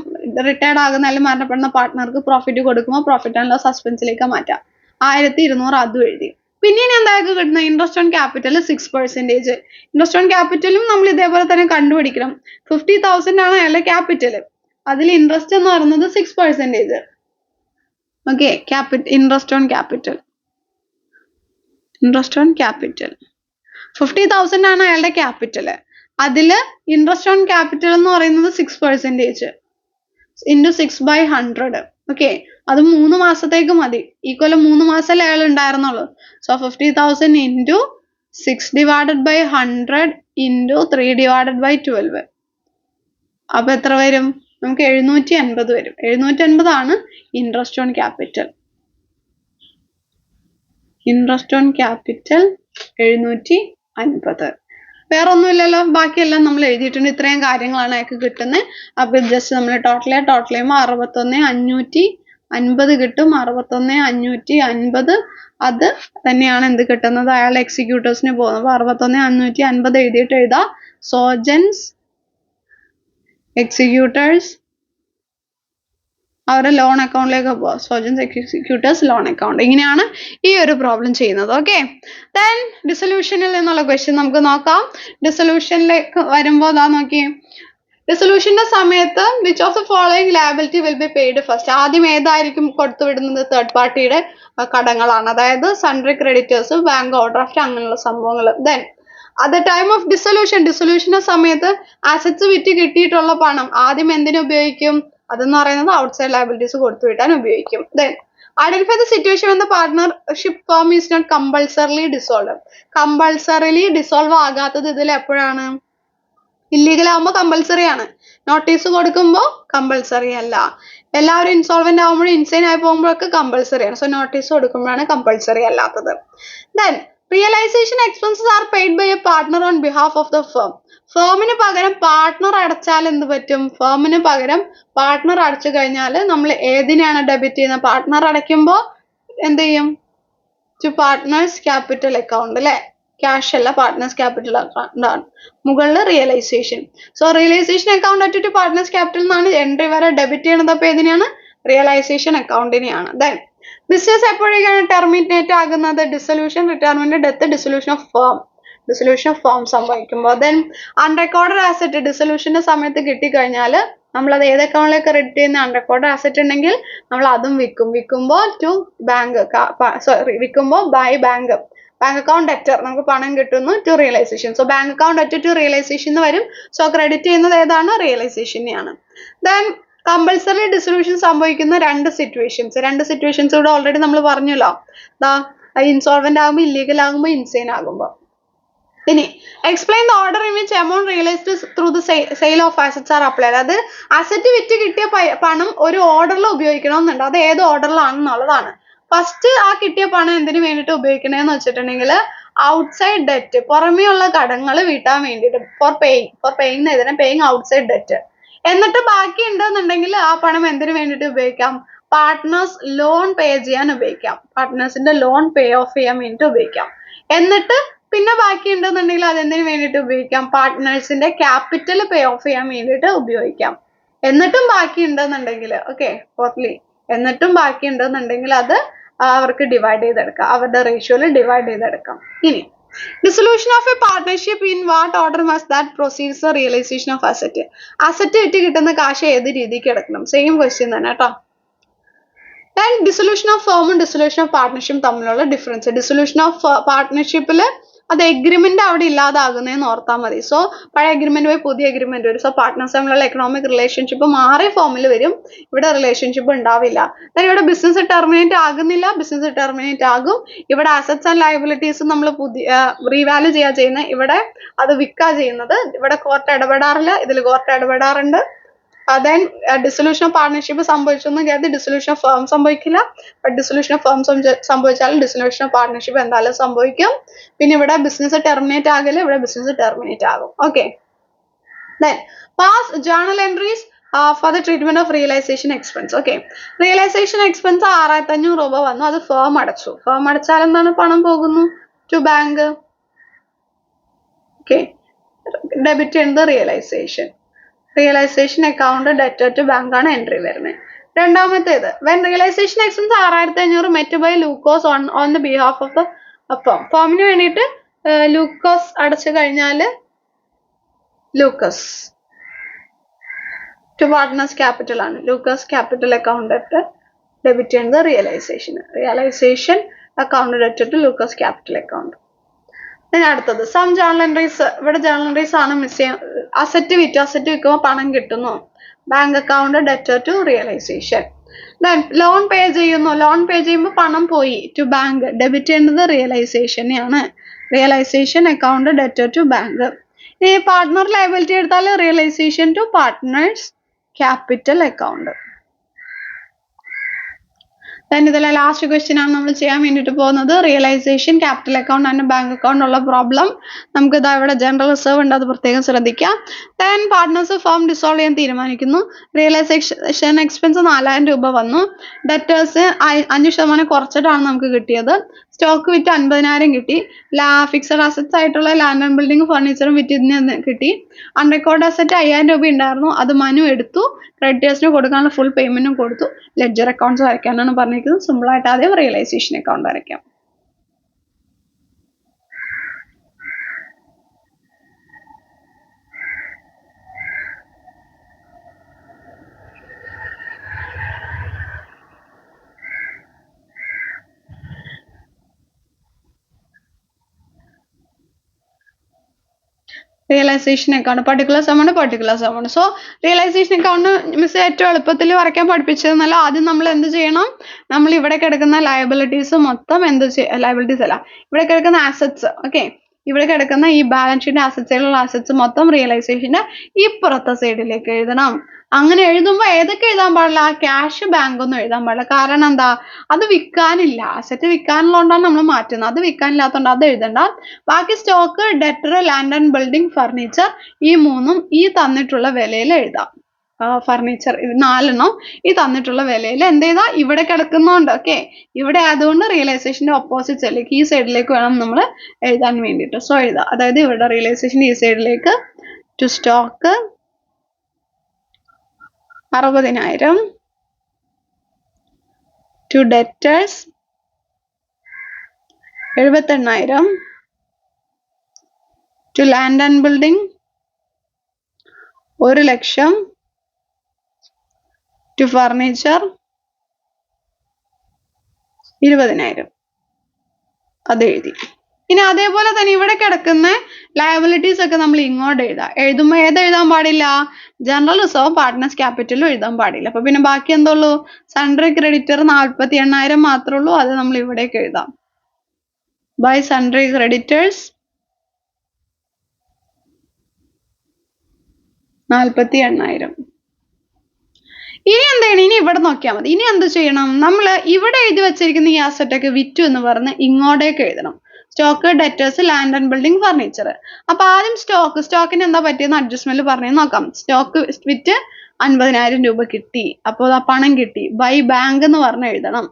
റിട്ടയർഡ് ആകുന്ന അല്ലെങ്കിൽ മരണപ്പെടുന്ന പാർട്ട്ണർക്ക് പ്രോഫിറ്റ് കൊടുക്കുമ്പോൾ പ്രോഫിറ്റ് ആൻഡ് ലോസ് സസ്പെൻസിലേക്ക് മാറ്റാം. 1,200 അതും എഴുതി. പിന്നെ ഇനി എന്തായാലും കിട്ടുന്നത്? Interest on capital 6%. Interest on ക്യാപിറ്റലും നമ്മൾ ഇതേപോലെ തന്നെ കണ്ടുപിടിക്കണം. 50,000 ആണ് അയാളുടെ ക്യാപിറ്റൽ. അതിൽ ഇൻട്രസ്റ്റ് എന്ന് പറയുന്നത് 6%. Okay, interest on capital. Interest on capital 50,000 ആണ് അയാളുടെ ക്യാപിറ്റൽ. അതില് ഇൻട്രസ്റ്റ് ഓൺ ക്യാപിറ്റൽ എന്ന് പറയുന്നത് 6% ഇൻറ്റു 6/100. ഓക്കെ, അത് 3 മാസത്തേക്ക് മതി. ഈ കൊല്ലം 3 മാസമല്ലേ അയാൾ ഉണ്ടായിരുന്നുള്ളൂ. So 50,000 into 6/100 into 3/12. അപ്പൊ എത്ര വരും? നമുക്ക് 750 വരും. 750 ആണ് interest on capital. Interest on capital 750. വേറെ ഒന്നുമില്ലല്ലോ, ബാക്കിയെല്ലാം നമ്മൾ എഴുതിയിട്ടുണ്ട്. ഇത്രയും കാര്യങ്ങളാണ് അയാൾക്ക് കിട്ടുന്നത്. അപ്പൊ ജസ്റ്റ് നമ്മൾ ടോട്ടൽ ചെയ്യുമ്പോൾ 61,550 കിട്ടും. 61,550 അത് തന്നെയാണ് എന്ത് കിട്ടുന്നത്? അയാൾ എക്സിക്യൂട്ടേഴ്സിന് പോകുന്നത്. 61,550 എഴുതിയിട്ട് എഴുതാം. സോജൻസ് എക്സിക്യൂട്ടേഴ്സ് അവരുടെ ലോൺ അക്കൗണ്ടിലേക്ക് പോവാം. സോജൻസ് എക്സിക്യൂട്ടേഴ്സ് ലോൺ അക്കൗണ്ട്. ഇങ്ങനെയാണ് ഈ ഒരു പ്രോബ്ലം ചെയ്യുന്നത്. ഓക്കെ, ദെൻ ഡിസൊല്യൂഷനിൽ നിന്നുള്ള ക്വസ്റ്റ്യൻ നമുക്ക് നോക്കാം. ഡിസൊല്യൂഷനിലേക്ക് വരുമ്പോൾ അതാ നോക്കി, ഡിസൊല്യൂഷന്റെ സമയത്ത് which of the following liability will be paid first? ആദ്യം ഏതായിരിക്കും കൊടുത്തുവിടുന്നത്? തേർഡ് പാർട്ടിയുടെ കടങ്ങളാണ്, അതായത് സൺട്രി ക്രെഡിറ്റേഴ്സ്, ബാങ്ക് ഓവർഡ്രാഫ്റ്റ്, അങ്ങനെയുള്ള സംഭവങ്ങൾ. Then at the time of ഡിസൊല്യൂഷന്റെ സമയത്ത് അസറ്റ്സ് വിറ്റ് കിട്ടിയിട്ടുള്ള പണം ആദ്യം എന്തിനു ഉപയോഗിക്കും? അതെന്ന് പറയുന്നത് ഔട്ട്സൈഡ് ലയബിലിറ്റീസ് കൊടുത്തുവിട്ടാൻ ഉപയോഗിക്കും. Then identify the situation when the partnership firm is not compulsorily dissolved. Compulsorily dissolve ആകാത്തത് ഇതിൽ എപ്പോഴാണ്? ഇല്ലീഗൽ ആകുമ്പോൾ കമ്പൽസറി ആണ്. നോട്ടീസ് കൊടുക്കുമ്പോൾ കമ്പൽസറി അല്ല. എല്ലാവരും ഇൻസോൾവെന്റ് ആകുമ്പോഴും ഇൻസൈൻ ആയി പോകുമ്പോഴൊക്കെ കമ്പൽസറി ആണ്. സോ നോട്ടീസ് കൊടുക്കുമ്പോഴാണ് കമ്പൽസറി അല്ലാത്തത്. Then realisation expenses are paid by a partner on behalf of the firm. ഫേമിന് പകരം പാർട്ട്ണർ അടച്ചാൽ എന്ത് പറ്റും? ഫേമിന് പകരം പാർട്ട്ണർ അടച്ചു കഴിഞ്ഞാൽ നമ്മൾ ഏതിനെയാണ് ഡെബിറ്റ് ചെയ്യുന്നത്? പാർട്ട്ണർ അടയ്ക്കുമ്പോൾ എന്ത് ചെയ്യും? ടു പാർട്ട്നേഴ്സ് ക്യാപിറ്റൽ അക്കൗണ്ട് അല്ലെ? ക്യാഷ് അല്ല, പാർട്ട്നേഴ്സ് ക്യാപിറ്റൽ അക്കൗണ്ട് ആണ്. മുകളിൽ realisation. So realisation account at to partners capital എന്നാണ് എൻട്രി വരെ ഡെബിറ്റ് ചെയ്യണത്. അപ്പൊ ഏതിനെയാണ്? റിയലൈസേഷൻ അക്കൗണ്ടിനെയാണ്. ദെൻ ബിസിനസ് എപ്പോഴേക്കാണ് ടെർമിനേറ്റ് ആകുന്നത്? Dissolution, retirement, death, dissolution of firm. Dissolution of firm സംഭവിക്കുമ്പോൾ. ദെൻ അൺറെക്കോർഡഡ് ആസെറ്റ് ഡിസൊല്യൂഷന്റെ സമയത്ത് കിട്ടിക്കഴിഞ്ഞാൽ നമ്മൾ അത് ഏത് അക്കൗണ്ടിലേക്ക് ക്രെഡിറ്റ് ചെയ്യുന്ന? അൺറെക്കോർഡഡ് ആസെറ്റ് ഉണ്ടെങ്കിൽ നമ്മൾ അതും വിൽക്കും. വിൽക്കുമ്പോൾ ടു ബാങ്ക്, വിൽക്കുമ്പോൾ ബൈ ബാങ്ക് അക്കൗണ്ട് ഡെറ്റർ, നമുക്ക് പണം കിട്ടുന്നു to realisation. So bank account debtor to realisation എന്ന് വരും. സോ ക്രെഡിറ്റ് ചെയ്യുന്നത് ഏതാണ്? റിയലൈസേഷനെയാണ്. ദെൻ കമ്പൽസറി ഡിസൊല്യൂഷൻ സംഭവിക്കുന്ന രണ്ട് സിറ്റുവേഷൻസ് ഇവിടെ ഓൾറെഡി നമ്മൾ പറഞ്ഞല്ലോ. ഇൻസോൾവെന്റ് ആകുമ്പോൾ, ഇല്ലീഗൽ ആകുമ്പോൾ, ഇൻസൈൻ ആകുമ്പോൾ. ഇനി explain the order in which amount realised through the sale of assets are applied. അത് അസറ്റ് വിറ്റ് കിട്ടിയ പണം ഒരു ഓർഡറിൽ ഉപയോഗിക്കണമെന്നുണ്ട്. അത് ഏത് ഓർഡറിലാണെന്നുള്ളതാണ്. ഫസ്റ്റ് ആ കിട്ടിയ പണം എന്തിനു വേണ്ടിയിട്ട് ഉപയോഗിക്കണേന്ന് വെച്ചിട്ടുണ്ടെങ്കിൽ ഔട്ട്സൈഡ് ഡെറ്റ്, പുറമേയുള്ള കടങ്ങൾ വീട്ടാൻ വേണ്ടിയിട്ട്. ഫോർ പേയിങ് ഇതിനെ പേയിങ് ഔട്ട്സൈഡ് ഡെറ്റ്. എന്നിട്ട് ബാക്കി ഉണ്ടെന്നുണ്ടെങ്കിൽ ആ പണം എന്തിനു വേണ്ടിയിട്ട് ഉപയോഗിക്കാം? പാർട്ട്നേഴ്സ് ലോൺ പേ ചെയ്യാൻ ഉപയോഗിക്കാം. പാർട്ട്നേഴ്സിന്റെ ലോൺ പേ ഓഫ് ചെയ്യാൻ വേണ്ടിയിട്ട് ഉപയോഗിക്കാം. എന്നിട്ട് പിന്നെ ബാക്കി ഉണ്ടെന്നുണ്ടെങ്കിൽ അതെന്തിനു വേണ്ടിയിട്ട് ഉപയോഗിക്കാം? പാർട്ട്നേഴ്സിന്റെ ക്യാപിറ്റൽ പേ ഓഫ് ചെയ്യാൻ വേണ്ടിയിട്ട് ഉപയോഗിക്കാം. എന്നിട്ടും ബാക്കി ഉണ്ടെന്നുണ്ടെങ്കിൽ എന്നിട്ടും ബാക്കി ഉണ്ടെന്നുണ്ടെങ്കിൽ അത് അവർക്ക് ഡിവൈഡ് ചെയ്തെടുക്കാം. അവരുടെ റേഷ്യോയിൽ ഡിവൈഡ് ചെയ്തെടുക്കാം. ഇനി dissolution of a partnership in what order must that proceeds the realisation of asset. Asset വിറ്റ് കിട്ടുന്ന കാശ് ഏത് രീതിക്ക് എടുക്കണം? സെയിം ക്വസ്റ്റ്യൻ തന്നെ കേട്ടോ. ദെൻ ഡിസൊല്യൂഷൻ ഓഫ് ഫേമും ഡിസൊല്യൂഷൻ ഓഫ് പാർട്ട്ണർഷിപ്പും തമ്മിലുള്ള ഡിഫറൻസ്. ഡിസൊല്യൂഷൻ ഓഫ് പാർട്ട്ണർഷിപ്പിൽ അത് എഗ്രിമെന്റ് അവിടെ ഇല്ലാതാകുന്നതെന്ന് ഓർത്താൽ മതി. സോ പഴയ എഗ്രിമെന്റ് പോയി പുതിയ എഗ്രിമെന്റ് വരും. സോ പാർട്ട്നേഴ്സ് തമ്മിലുള്ള എക്കണോമിക് റിലേഷൻഷിപ്പ് മാറിയ ഫോമിൽ വരും, ഇവിടെ റിലേഷൻഷിപ്പ് ഉണ്ടാവില്ല. ഇവിടെ ബിസിനസ് ടെർമിനേറ്റ് ആകുന്നില്ല, ബിസിനസ് ടെർമിനേറ്റ് ആകും. ഇവിടെ അസറ്റ്സ് ആൻഡ് ലയബിലിറ്റീസ് നമ്മൾ റീവാല്യൂ ചെയ്യുന്നത്, ഇവിടെ അത് വിൽക്കുക ചെയ്യുന്നത്. ഇവിടെ കോർട്ട് ഇടപെടാറില്ല, ഇതിൽ കോർട്ട് ഇടപെടാറുണ്ട്. ദെൻ ഡിസൊല്യൂഷൻ ഓഫ് പാർട്ട്ണർഷിപ്പ് സംഭവിച്ചു എന്ന് കരുതി ഡിസൊല്യൂഷൻ ഓഫ് ഫേം സംഭവിക്കില്ല. ബട്ട് ഡിസൊല്യൂഷൻ ഓഫ് ഫേം സംഭവിച്ചാലും ഡിസൊല്യൂഷൻ ഓഫ് പാർട്ട്ണർഷിപ്പ് എന്തായാലും സംഭവിക്കും. പിന്നെ ഇവിടെ ബിസിനസ് ടെർമിനേറ്റ് ആകില്ല, ഇവിടെ ബിസിനസ് ടെർമിനേറ്റ് ആകും. Okay. Then pass journal entries for the treatment of realisation expense. Okay, realisation expense 6500 രൂപ വന്നു, അത് ഫേം അടച്ചു. ഫേം അടച്ചാൽ എന്താണ്? പണം പോകുന്നു ടു ബാങ്ക്. ഓക്കെ, ഡെബിറ്റ് ചെയ്യുന്നത് realisation account debtor to bank ആണ് എൻട്രി വരുന്നത്. രണ്ടാമത്തേത്, when realisation expense 6500 met by Lukose on the behalf of the firm. ഫേമിന് വേണ്ടിയിട്ട് ലൂക്കോസ് അടച്ചു കഴിഞ്ഞാൽ ലൂക്കസ് ടു പാർട്ട്നേഴ്സ് ക്യാപിറ്റൽ ആണ്. Lucas capital account debtor debit ചെയ്യുന്നത് realisation account debtor to Lucas capital account. അടുത്തത് സം ജേർണൽ എൻട്രീസ്. ഇവിടെ ജേർണൽ എൻട്രീസ് ആണ് മിസ് ചെയ്യാൻ. അസറ്റ് വിൽക്കുമ്പോൾ പണം കിട്ടുന്നു, bank account debtor to realisation. Then loan pay ചെയ്യുന്നു, ലോൺ പേ ചെയ്യുമ്പോൾ പണം പോയി ടു ബാങ്ക്, ഡെബിറ്റ് ചെയ്യുന്നത് റിയലൈസേഷനെയാണ്. Realisation account debtor to bank. ഈ പാർട്ട്ണർ ലയബിലിറ്റി എടുത്താൽ realisation to partners capital account. Then ഇതിലെ ലാസ്റ്റ് ക്വസ്റ്റ്യൻ ആണ് നമ്മൾ ചെയ്യാൻ വേണ്ടിയിട്ട് പോകുന്നത്. Realisation capital account and bank account ഉള്ള പ്രോബ്ലം. നമുക്ക് ഇതാ ഇവിടെ ജനറൽ റിസർവ് ഉണ്ട്, അത് പ്രത്യേകം ശ്രദ്ധിക്കാം. ദെൻ പാർട്ട്നേഴ്സ് ഫേം ഡിസോൾവ് ചെയ്യാൻ തീരുമാനിക്കുന്നു. റിയലൈസേഷൻ എക്സ്പെൻസ് 4000 രൂപ വന്നു. ഡെറ്റേഴ്സ് 5% കുറച്ചിട്ടാണ് നമുക്ക് കിട്ടിയത്. സ്റ്റോക്ക് വിറ്റ് 50,000 കിട്ടി. ഫിക്സഡ് അസറ്റ്സ് ആയിട്ടുള്ള ലാൻഡ് ആൻഡ് ബിൽഡിംഗ് ഫർണിച്ചറും വിറ്റ് കിട്ടി. അൺറെക്കോർഡ് അസറ്റ് 5000 രൂപ ഉണ്ടായിരുന്നു, അത് മനു എടുത്തു. ക്രെഡിറ്റേഴ്സിന് കൊടുക്കാനുള്ള ഫുൾ പേയ്മെന്റും കൊടുത്തു. ലെഡ്ജർ അക്കൗണ്ട്സ് വരയ്ക്കാനാണ് പറഞ്ഞിരിക്കുന്നത്. സിമ്പിൾ ആയിട്ട് ആദ്യം റിയലൈസേഷൻ അക്കൗണ്ട് വരയ്ക്കാം. റിയലൈസേഷൻ അക്കൗണ്ട് പർട്ടിക്കുലർ സം ആണ്. സോ റിയലൈസേഷൻ അക്കൗണ്ട് മിസ് ഏറ്റവും എളുപ്പത്തിൽ വരയ്ക്കാൻ പഠിപ്പിച്ചതെന്നല്ല. ആദ്യം നമ്മൾ എന്ത് ചെയ്യണം? നമ്മൾ ഇവിടെ കിടക്കുന്ന ലയബിലിറ്റീസ് മൊത്തം ലയബിലിറ്റീസ് അല്ല, ഇവിടെ കിടക്കുന്ന ആസറ്റ്സ്. ഓക്കെ, ഇവിടെ കിടക്കുന്ന ഈ ബാലൻസ് ഷീറ്റ് ആസറ്റ്സിലുള്ള ആസറ്റ്സ് മൊത്തം റിയലൈസേഷന്റെ ഇപ്പുറത്തെ സൈഡിലേക്ക് എഴുതണം. അങ്ങനെ എഴുതുമ്പോൾ ഏതൊക്കെ എഴുതാൻ പാടില്ല? ക്യാഷ്, ബാങ്ക് ഒന്നും എഴുതാൻ പാടില്ല. കാരണം എന്താ? അത് വിൽക്കാനില്ല. അസറ്റ് വിൽക്കാനുള്ളതുകൊണ്ടാണ് നമ്മൾ മാറ്റുന്നത്. അത് വിൽക്കാനില്ലാത്തതുകൊണ്ട് അത് എഴുതണ്ട. ബാക്കി stock, debtor, land and building, furniture, ഈ മൂന്നും ഈ തന്നിട്ടുള്ള വിലയിൽ എഴുതാം. ഫർണിച്ചർ 4 ഈ തന്നിട്ടുള്ള വിലയിൽ എന്ത് ചെയ്താ ഇവിടെ കിടക്കുന്നുണ്ട്. ഓക്കെ, ഇവിടെ ആയതുകൊണ്ട് റിയലൈസേഷന്റെ ഓപ്പോസിറ്റ് സൈഡിലേക്ക്, ഈ സൈഡിലേക്ക് വേണം നമ്മൾ എഴുതാൻ വേണ്ടിയിട്ട്. സോ എഴുതാം. അതായത് ഇവിടെ റിയലൈസേഷന്റെ ഈ സൈഡിലേക്ക് to stock 60,000, to debtors 78,000, to land and building 1,00,000, to furniture 20,000. അത് എഴുതി. ഇനി അതേപോലെ തന്നെ ഇവിടെ കിടക്കുന്ന ലയബിലിറ്റീസ് ഒക്കെ നമ്മൾ ഇങ്ങോട്ട് എഴുതുമ്പോൾ ഏത് എഴുതാൻ പാടില്ല? ജനറൽ റിസർവ്, പാർട്ട്നേഴ്സ് ക്യാപിറ്റലും എഴുതാൻ പാടില്ല. അപ്പൊ പിന്നെ ബാക്കി എന്തുള്ളൂ? സൺഡ്രി ക്രെഡിറ്റർ 48,000 മാത്രമേ ഉള്ളൂ, അത് നമ്മൾ ഇവിടേക്ക് എഴുതാം. By sundry creditors 48,000. ഇനി എന്താണ്? ഇനി ഇവിടെ നോക്കിയാൽ മതി. ഇനി എന്ത് ചെയ്യണം? നമ്മൾ ഇവിടെ എഴുതി വെച്ചിരിക്കുന്ന ഈ അസറ്റ് ഒക്കെ വിറ്റു എന്ന് പറഞ്ഞ് ഇങ്ങോട്ടേക്ക് എഴുതണം. Stock, debtors, land and building, furniture. അപ്പൊ ആദ്യം സ്റ്റോക്കിന് എന്താ പറ്റിയെന്ന് അഡ്ജസ്റ്റ്മെന്റ് പറഞ്ഞു നോക്കാം. സ്റ്റോക്ക് വിറ്റ് 50,000 രൂപ കിട്ടി, അപ്പോൾ ആ പണം കിട്ടി. ബൈ ബാങ്ക് എന്ന് പറഞ്ഞ് എഴുതണം.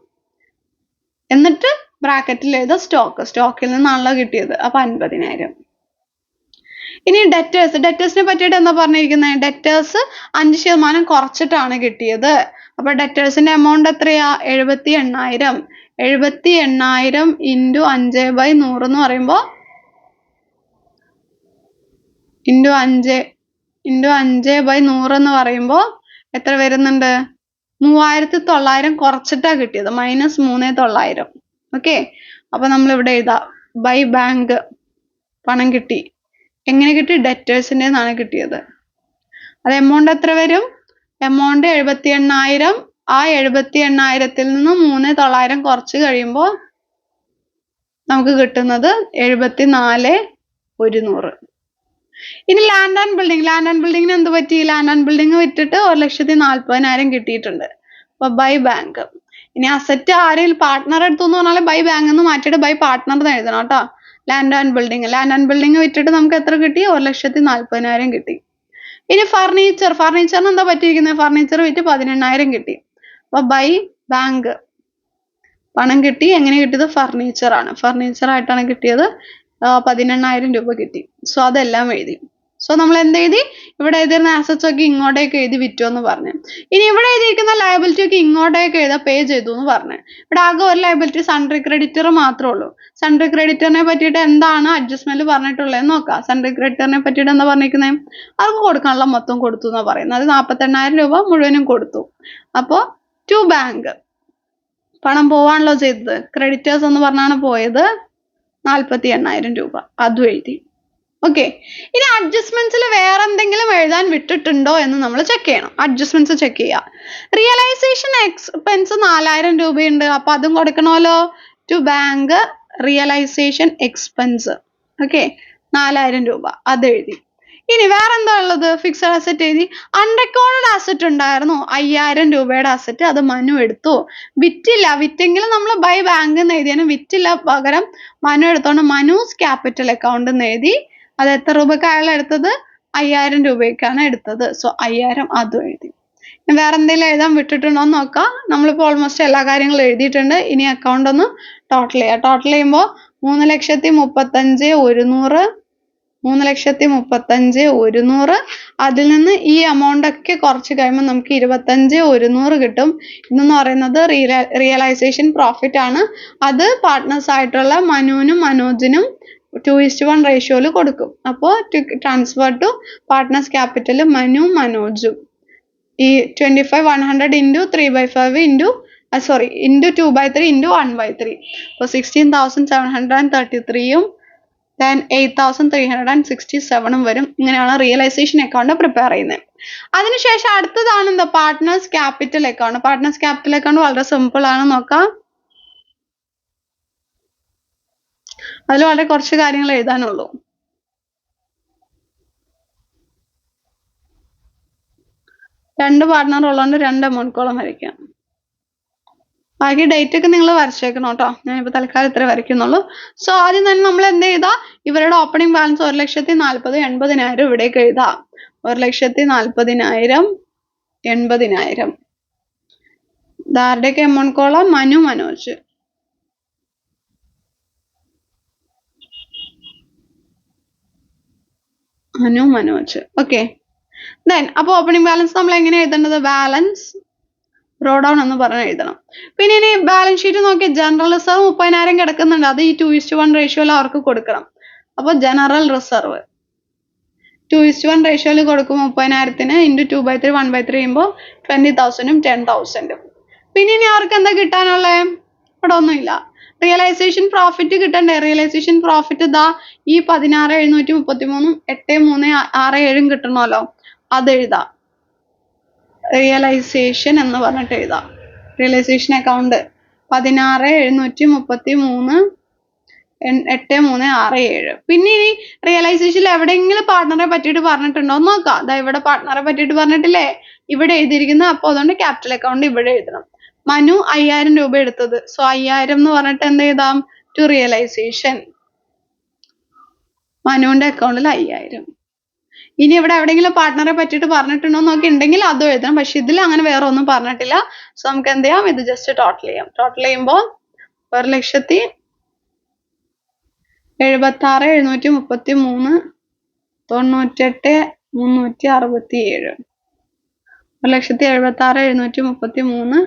എന്നിട്ട് ബ്രാക്കറ്റിൽ എഴുതാം സ്റ്റോക്കിൽ നിന്നാണല്ലോ കിട്ടിയത്, അപ്പൊ 50,000. ഇനി ഡെറ്റേഴ്സിനെ പറ്റിയിട്ട് എന്താ പറഞ്ഞിരിക്കുന്നത്? ഡെറ്റേഴ്സ് 5% കുറച്ചിട്ടാണ് കിട്ടിയത്. അപ്പൊ ഡെറ്റേഴ്സിന്റെ എമൗണ്ട് എത്രയാ? 78,000. 78,000 ഇൻറ്റു 5/100 എന്ന് പറയുമ്പോൾ ഇൻറ്റു 5/100 എന്ന് പറയുമ്പോൾ എത്ര വരുന്നുണ്ട്? 3900 കുറച്ചിട്ടാ കിട്ടിയത്, -3900. ഓക്കെ, അപ്പൊ നമ്മൾ ഇവിടെ എഴുതാം ബൈ ബാങ്ക് പണം കിട്ടി. എങ്ങനെ കിട്ടി? ഡെറ്റേഴ്സിന്റെ നിന്നാണ് കിട്ടിയത്. അത് എമൗണ്ട് എത്ര വരും? എമൗണ്ട് 78,000. ആ 78,000 നിന്ന് 3900 കുറച്ച് കഴിയുമ്പോൾ നമുക്ക് കിട്ടുന്നത് 74,100. ഇനി land and building. Land and ബിൽഡിങ്ങിന് എന്ത് പറ്റി? ലാൻഡ് ആൻഡ് ബിൽഡിംഗ് വിറ്റിട്ട് 1,40,000 കിട്ടിയിട്ടുണ്ട്. അപ്പൊ ബൈ ബാങ്ക്. ഇനി അസറ്റ് ആരെങ്കിലും പാർട്ട്ണർ എടുത്തു എന്ന് പറഞ്ഞാൽ ബൈ ബാങ്ക് എന്ന് മാറ്റിയിട്ട് ബൈ പാർട്ട്ണർ എന്ന് എഴുതണം കേട്ടോ. Land and building. Land and building വിറ്റിട്ട് നമുക്ക് എത്ര കിട്ടി? 1,40,000 കിട്ടി. ഇനി ഫർണിച്ചർ. ഫർണിച്ചറിന് എന്താ പറ്റിയിരിക്കുന്നത്? ഫർണിച്ചർ വിറ്റ് 18,000 കിട്ടി. അപ്പൊ ബൈ ബാങ്ക് പണം കിട്ടി. എങ്ങനെ കിട്ടിയത്? ഫർണിച്ചർ ആണ്. ഫർണിച്ചർ ആയിട്ടാണ് കിട്ടിയത്. 18,000 രൂപ കിട്ടി. സോ അതെല്ലാം എഴുതി. സോ നമ്മൾ എന്ത് എഴുതി? ഇവിടെ എഴുതിയിരുന്ന ആസറ്റ്സ് ഒക്കെ ഇങ്ങോട്ടേക്ക് എഴുതി വിറ്റു എന്ന് പറഞ്ഞു. ഇനി ഇവിടെ എഴുതിയിരിക്കുന്ന ലയബിലിറ്റി ഒക്കെ ഇങ്ങോട്ടേക്ക് എഴുതാ പേ ചെയ്തു എന്ന് പറഞ്ഞു. ഇവിടെ ആകെ ഒരു ലയബിലിറ്റി സൺട്രി ക്രെഡിറ്റർ മാത്രമേ ഉള്ളൂ. സൺട്രി ക്രെഡിറ്ററിനെ പറ്റിയിട്ട് എന്താണ് അഡ്ജസ്റ്റ്മെന്റ് പറഞ്ഞിട്ടുള്ളത് നോക്കാം. സൺട്രി ക്രെഡിറ്ററിനെ പറ്റിയിട്ട് എന്താ പറഞ്ഞിരിക്കുന്നത്? അവർക്ക് കൊടുക്കാനുള്ള മൊത്തം കൊടുത്തു എന്നാ പറയുന്നത്. അത് 48,000 രൂപ മുഴുവനും കൊടുത്തു. അപ്പോ ടു ബാങ്ക് പണം പോവാണല്ലോ ചെയ്തത്. ക്രെഡിറ്റേഴ്സ് എന്ന് പറഞ്ഞാണ് പോയത്. 48,000 രൂപ അതും എഴുതി. ഓക്കെ, ഇനി അഡ്ജസ്റ്റ്മെന്റ്സിൽ വേറെ എന്തെങ്കിലും എഴുതാൻ വിട്ടിട്ടുണ്ടോ എന്ന് നമ്മൾ ചെക്ക് ചെയ്യണം. അഡ്ജസ്റ്റ്മെന്റ്സ് ചെക്ക് ചെയ്യുക. റിയലൈസേഷൻ എക്സ്പെൻസ് 4,000 രൂപയുണ്ട്. അപ്പൊ അതും കൊടുക്കണമല്ലോ. To bank realisation expense. Okay, 4,000 രൂപ അത് എഴുതി. ഇനി വേറെ എന്താ ഉള്ളത്? ഫിക്സഡ് അസറ്റ് എഴുതി. അൺറെക്കോർഡഡ് അസറ്റ് ഉണ്ടായിരുന്നു 5,000 രൂപയുടെ അസറ്റ്. അത് മനു എടുത്തു. വിറ്റില്ല. വിറ്റെങ്കിലും നമ്മൾ ബൈ ബാങ്ക് എന്ന് എഴുതിയാണ്. വിറ്റില്ല, പകരം മനു എടുത്തോണ്ട് മനൂസ് ക്യാപിറ്റൽ അക്കൗണ്ട് എന്ന് എഴുതി. അത് എത്ര രൂപയ്ക്ക് അയാൾ എടുത്തത്? 5,000 രൂപയ്ക്കാണ് എടുത്തത്. സോ 5,000 അതും എഴുതി. വേറെ എന്തെങ്കിലും എഴുതാൻ വിട്ടിട്ടുണ്ടോ എന്ന് നോക്കാം. നമ്മളിപ്പോൾ ഓൾമോസ്റ്റ് എല്ലാ കാര്യങ്ങളും എഴുതിയിട്ടുണ്ട്. ഇനി അക്കൗണ്ട് ഒന്ന് ടോട്ടൽ ചെയ്യാം. ടോട്ടൽ ചെയ്യുമ്പോൾ 3,35,100, 3,35,100. അതിൽ നിന്ന് ഈ എമൗണ്ട് ഒക്കെ കുറച്ച് കഴിയുമ്പോൾ നമുക്ക് 25,100 കിട്ടും. ഇതെന്ന് പറയുന്നത് റിയലൈസേഷൻ പ്രോഫിറ്റ് ആണ്. അത് പാർട്ട്നേഴ്സ് ആയിട്ടുള്ള മനുവിനും മനോജിനും 2:1 റേഷ്യോയിൽ കൊടുക്കും. അപ്പോൾ transfer to partners capital Manu മനോജും ഈ 25,100 ഇൻറ്റു 3/5 ഇൻറ്റു 2/3 ഇൻറ്റു 1/3. അപ്പോൾ 16,733 then 8,367 വരും. ഇങ്ങനെയാണ് റിയലൈസേഷൻ അക്കൗണ്ട് പ്രിപ്പയർ ചെയ്യുന്നത്. അതിനുശേഷം അടുത്തതാണ് എന്താ? Partners capital account. Partners capital account വളരെ സിമ്പിൾ ആണ്. നോക്കാം. അതിൽ വളരെ കുറച്ച് കാര്യങ്ങൾ എഴുതാനുള്ളൂ. രണ്ട് പാർട്ട്ണർ ഉള്ളതുകൊണ്ട് 2 എമൗണ്ട് കോളം വരയ്ക്കാം. ബാക്കി ഡേറ്റ് ഒക്കെ നിങ്ങൾ വരച്ചേക്കണം കേട്ടോ. ഞാനിപ്പോൾ തൽക്കാലം ഇത്ര വരയ്ക്കുന്നുള്ളൂ. സോ ആദ്യം തന്നെ നമ്മൾ എന്ത് ചെയ്താ? ഇവരുടെ ഓപ്പണിംഗ് ബാലൻസ് 1,40,80,000 ഇവിടേക്ക് എഴുതാം. 1,40,40,000 80,000. ഇതാരുടെയൊക്കെ amount column? Manu Manoj. Manoj. Okay, then അപ്പോൾ ഓപ്പണിംഗ് ബാലൻസ് നമ്മൾ എങ്ങനെ എഴുതേണ്ടത്? ബാലൻസ് റോ ഡൗൺ എന്ന് പറഞ്ഞ് എഴുതണം. പിന്നെ ഇനി ബാലൻസ് ഷീറ്റ് നോക്കി. ജനറൽ റിസർവ് 30,000 കിടക്കുന്നുണ്ട്. അത് ഈ 2:1 റേഷ്യോയിൽ അവർക്ക് കൊടുക്കണം. അപ്പോൾ ജനറൽ റിസർവ് 2:1 റേഷ്യോയിൽ കൊടുക്കും. 30,000 ഇൻറ്റു 2/3 1/3 ചെയ്യുമ്പോൾ 20,000 10,000. പിന്നെ ഇനി അവർക്ക് എന്താ കിട്ടാനുള്ളത്? ഇവിടെ ഒന്നുമില്ല. റിയലൈസേഷൻ പ്രോഫിറ്റ് കിട്ടണ്ടേ? റിയലൈസേഷൻ പ്രോഫിറ്റ് ഇതാ ഈ 16,733 8,367 കിട്ടണമല്ലോ. അത് എഴുതാം. റിയലൈസേഷൻ എന്ന് പറഞ്ഞിട്ട് എഴുതാം. Realisation account 16,733 8,367. പിന്നെ ഇനി റിയലൈസേഷനിൽ എവിടെയെങ്കിലും പാർട്ട്ണറെ പറ്റിയിട്ട് പറഞ്ഞിട്ടുണ്ടോ എന്ന് നോക്കാം. അതാ ഇവിടെ പാർട്ട്ണറെ പറ്റിയിട്ട് പറഞ്ഞിട്ടില്ലേ? ഇവിടെ എഴുതിയിരിക്കുന്നത്. അപ്പോൾ അതുകൊണ്ട് ക്യാപിറ്റൽ അക്കൗണ്ട് ഇവിടെ എഴുതണം. മനു 5,000 രൂപ എടുത്തത്. സോ 5,000 എന്ന് പറഞ്ഞിട്ട് എന്ത് എഴുതാം? To realisation. മനുവിന്റെ അക്കൗണ്ടിൽ 5,000. ഇനി ഇവിടെ എവിടെയെങ്കിലും പാർട്ട്ണറെ പറ്റിയിട്ട് പറഞ്ഞിട്ടുണ്ടോ നോക്കി ഉണ്ടെങ്കിൽ അതും എഴുതണം. പക്ഷെ ഇതിൽ അങ്ങനെ വേറെ ഒന്നും പറഞ്ഞിട്ടില്ല. സോ നമുക്ക് എന്ത് ചെയ്യാം? ഇത് ജസ്റ്റ് ടോട്ടൽ ചെയ്യാം. ടോട്ടൽ ചെയ്യുമ്പോൾ 1,76,733 98,367. 1,76,733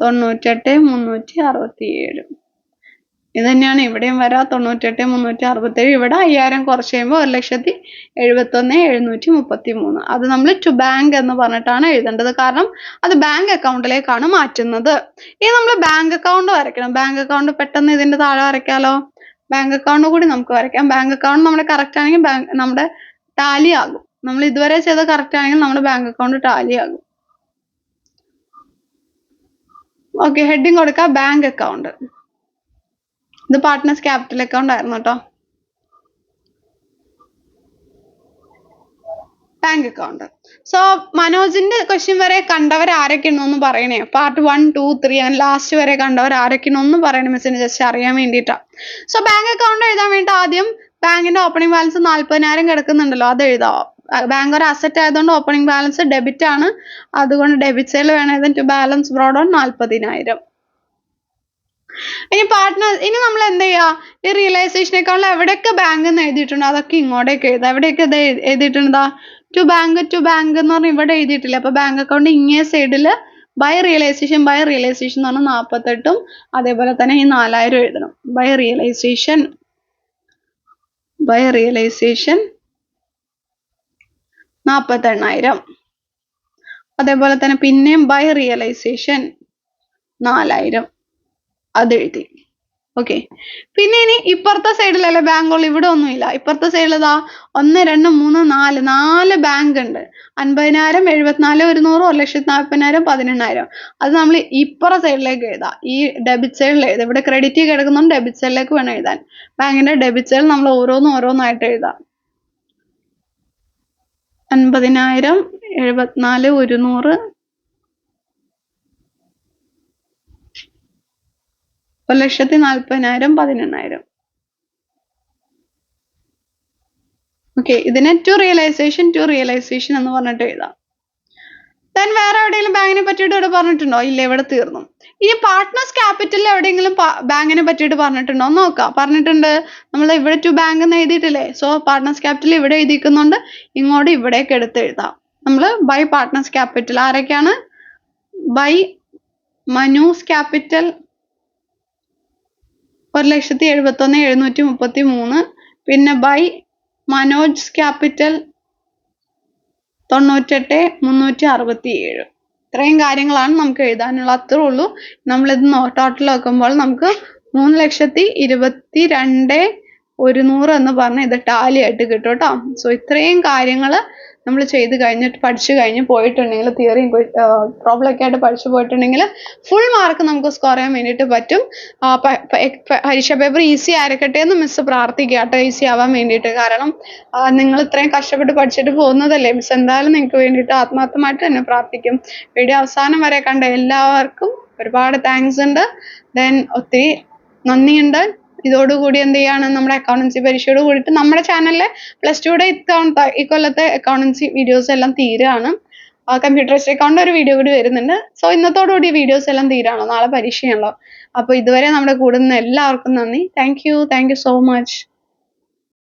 98,367. ഇത് തന്നെയാണ് ഇവിടെയും വരാ 98,367. ഇവിടെ 5,000 കുറച്ച് കഴിയുമ്പോൾ 1,71,733. അത് നമ്മൾ ടു ബാങ്ക് എന്ന് പറഞ്ഞിട്ടാണ് എഴുതേണ്ടത്, കാരണം അത് ബാങ്ക് അക്കൗണ്ടിലേക്കാണ് മാറ്റുന്നത്. ഇനി നമ്മൾ ബാങ്ക് അക്കൗണ്ട് വരയ്ക്കണം. ബാങ്ക് അക്കൗണ്ട് പെട്ടെന്ന് ഇതിന്റെ താഴെ വരയ്ക്കാലോ. ബാങ്ക് അക്കൗണ്ട് കൂടി നമുക്ക് വരയ്ക്കാം. ബാങ്ക് അക്കൗണ്ട് നമ്മുടെ കറക്റ്റ് ആണെങ്കിൽ നമ്മുടെ ടാലി ആകും. നമ്മൾ ഇതുവരെ ചെയ്ത് കറക്റ്റ് ആണെങ്കിൽ നമ്മുടെ ബാങ്ക് അക്കൗണ്ട് ടാലി ആകും. ഓക്കെ, ഹെഡിങ് കൊടുക്കാം ബാങ്ക് അക്കൗണ്ട്. ഇത് പാർട്ട്നേഴ്സ് ക്യാപിറ്റൽ അക്കൗണ്ട് ആയിരുന്നു കേട്ടോ. Bank account. സോ മനോജിന്റെ ക്വസ്റ്റ്യൻ വരെ കണ്ടവർ ആരൊക്കെയാണെന്ന് പറയണേ. പാർട്ട് 1, 2, 3 അങ്ങനെ ലാസ്റ്റ് വരെ കണ്ടവർ ആരൊക്കെയാണെന്ന് പറയണേ മിസ്സിന് ജസ്റ്റ് അറിയാൻ വേണ്ടിയിട്ടാ. സോ ബാങ്ക് അക്കൗണ്ട് എഴുതാൻ വേണ്ടി ആദ്യം ബാങ്കിന്റെ ഓപ്പണിംഗ് ബാലൻസ് 40,000 കിടക്കുന്നുണ്ടല്ലോ, അത് എഴുതാം. ബാങ്ക് ഒരു അസറ്റ് ആയതുകൊണ്ട് ഓപ്പണിംഗ് ബാലൻസ് ഡെബിറ്റ് ആണ്, അതുകൊണ്ട് ഡെബിറ്റ് സൈഡിൽ വേണം എഴുതാൻ. To balance brought on 40,000. ഇനി നമ്മൾ എന്ത് ചെയ്യാ, ഈ റിയലൈസേഷൻ അക്കൗണ്ടിൽ എവിടെയൊക്കെ ബാങ്ക് എന്ന് എഴുതിയിട്ടുണ്ടോ അതൊക്കെ ഇങ്ങോട്ടേക്ക് എഴുതാം. എവിടെയൊക്കെ ഇത് എഴുതിയിട്ടുണ്ടോ, ടു ബാങ്ക് എന്ന് പറഞ്ഞാൽ ഇവിടെ എഴുതിയിട്ടില്ല. അപ്പൊ ബാങ്ക് അക്കൗണ്ട് ഇങ്ങേ സൈഡിൽ ബൈ റിയലൈസേഷൻ എന്ന് പറഞ്ഞാൽ 48ഉം അതേപോലെ തന്നെ ഈ 4,000 എഴുതണം. By realisation 48,000. അതേപോലെ തന്നെ പിന്നെയും ബൈ റിയലൈസേഷൻ 4,000 അത് എഴുതി. ഓക്കെ, പിന്നെ ഇനി ഇപ്പുറത്തെ സൈഡിലല്ലേ ബാങ്കുകൾ, ഇവിടെ ഒന്നുമില്ല. ഇപ്പുറത്തെ സൈഡിൽ ഇതാ 1, 2, 3, 4 ബാങ്ക് ഉണ്ട്. 50,000, 74,100, 1,40,000, 18,000. അത് നമ്മൾ ഇപ്പുറത്തെ സൈഡിലേക്ക് എഴുതാം. ഈ ഡെബിറ്റ് സൈഡിൽ എഴുതാം. ഇവിടെ ക്രെഡിറ്റ് കിടക്കുന്നുണ്ട്, ഡെബിറ്റ് സൈഡിലേക്ക് വേണം എഴുതാൻ. ബാങ്കിന്റെ ഡെബിറ്റ് സൈഡിൽ നമ്മൾ ഓരോന്നായിട്ട് എഴുതാം. 50,000, 74,100, 1,40,000, 18,000. ഓക്കെ, ഇതിനെ ടു റിയലൈസേഷൻ എന്ന് പറഞ്ഞിട്ട് എഴുതാം. ദെൻ വേറെ എവിടെയെങ്കിലും ബാങ്കിനെ പറ്റിയിട്ട് ഇവിടെ പറഞ്ഞിട്ടുണ്ടോ? ഇല്ല, ഇവിടെ തീർന്നു. ഈ പാർട്ട്നേഴ്സ് ക്യാപിറ്റലിൽ എവിടെയെങ്കിലും ബാങ്കിനെ പറ്റിയിട്ട് പറഞ്ഞിട്ടുണ്ടോ എന്ന് നോക്കാം. പറഞ്ഞിട്ടുണ്ട്. നമ്മൾ ഇവിടെ ടു ബാങ്ക് എന്ന് എഴുതിയിട്ടില്ലേ. സോ പാർട്ട്നേഴ്സ് ക്യാപിറ്റൽ ഇവിടെ എഴുതിക്കുന്നുണ്ട്, ഇങ്ങോട്ട് ഇവിടേക്ക് എടുത്ത് എഴുതാം. നമ്മൾ ബൈ പാർട്ട്നേഴ്സ് ക്യാപിറ്റൽ ആരൊക്കെയാണ്? By Manu's capital 1,71,733. പിന്നെ ബൈ മനോജ് ക്യാപിറ്റൽ 98,367. ഇത്രയും കാര്യങ്ങളാണ് നമുക്ക് എഴുതാനുള്ള. അത്രേ ഉള്ളൂ. നമ്മളിത് ടോട്ടൽ നോക്കുമ്പോൾ നമുക്ക് 3,22,100 എന്ന് പറഞ്ഞ് ഇത് ടാലി ആയിട്ട് കിട്ടും കേട്ടോ. സോ ഇത്രയും കാര്യങ്ങൾ നമ്മൾ ചെയ്ത് കഴിഞ്ഞിട്ട് പഠിച്ചു കഴിഞ്ഞ് പോയിട്ടുണ്ടെങ്കിൽ, തിയറിയും പ്രോബ്ലം ഒക്കെ ആയിട്ട് പഠിച്ചു പോയിട്ടുണ്ടെങ്കിൽ ഫുൾ മാർക്ക് നമുക്ക് സ്കോർ ചെയ്യാൻ വേണ്ടിയിട്ട് പറ്റും. പരീക്ഷ പേപ്പർ ഈസി ആയിരിക്കട്ടെ എന്ന് മിസ് പ്രാർത്ഥിക്കുക കേട്ടോ, ഈസി ആവാൻ വേണ്ടിയിട്ട്. കാരണം നിങ്ങൾ ഇത്രയും കഷ്ടപ്പെട്ട് പഠിച്ചിട്ട് പോകുന്നതല്ലേ. മിസ് എന്തായാലും നിങ്ങൾക്ക് വേണ്ടിയിട്ട് ആത്മാർത്ഥമായിട്ട് തന്നെ പ്രാർത്ഥിക്കും. വീഡിയോ അവസാനം വരെ കണ്ട എല്ലാവർക്കും ഒരുപാട് താങ്ക്സ് ഉണ്ട്. ദെൻ ഒത്തിരി നന്ദിയുണ്ട്. ഇതോടുകൂടി എന്ത് ചെയ്യാണ്, നമ്മുടെ അക്കൗണ്ടൻസി പരീക്ഷയോട് കൂടിയിട്ട് നമ്മുടെ ചാനലിലെ +2യുടെ ഈ കൊല്ലത്തെ അക്കൗണ്ടൻസി വീഡിയോസ് എല്ലാം തീരുകയാണ്. കമ്പ്യൂട്ടറൈസ്ഡ് അക്കൗണ്ട് ഒരു വീഡിയോ കൂടി വരുന്നുണ്ട്. സോ ഇന്നത്തോടുകൂടി വീഡിയോസ് എല്ലാം തീരാണോ, നാളെ പരീക്ഷയാണല്ലോ. അപ്പോൾ ഇതുവരെ നമ്മുടെ കൂടെ നിന്ന് എല്ലാവർക്കും നന്ദി. Thank you so much.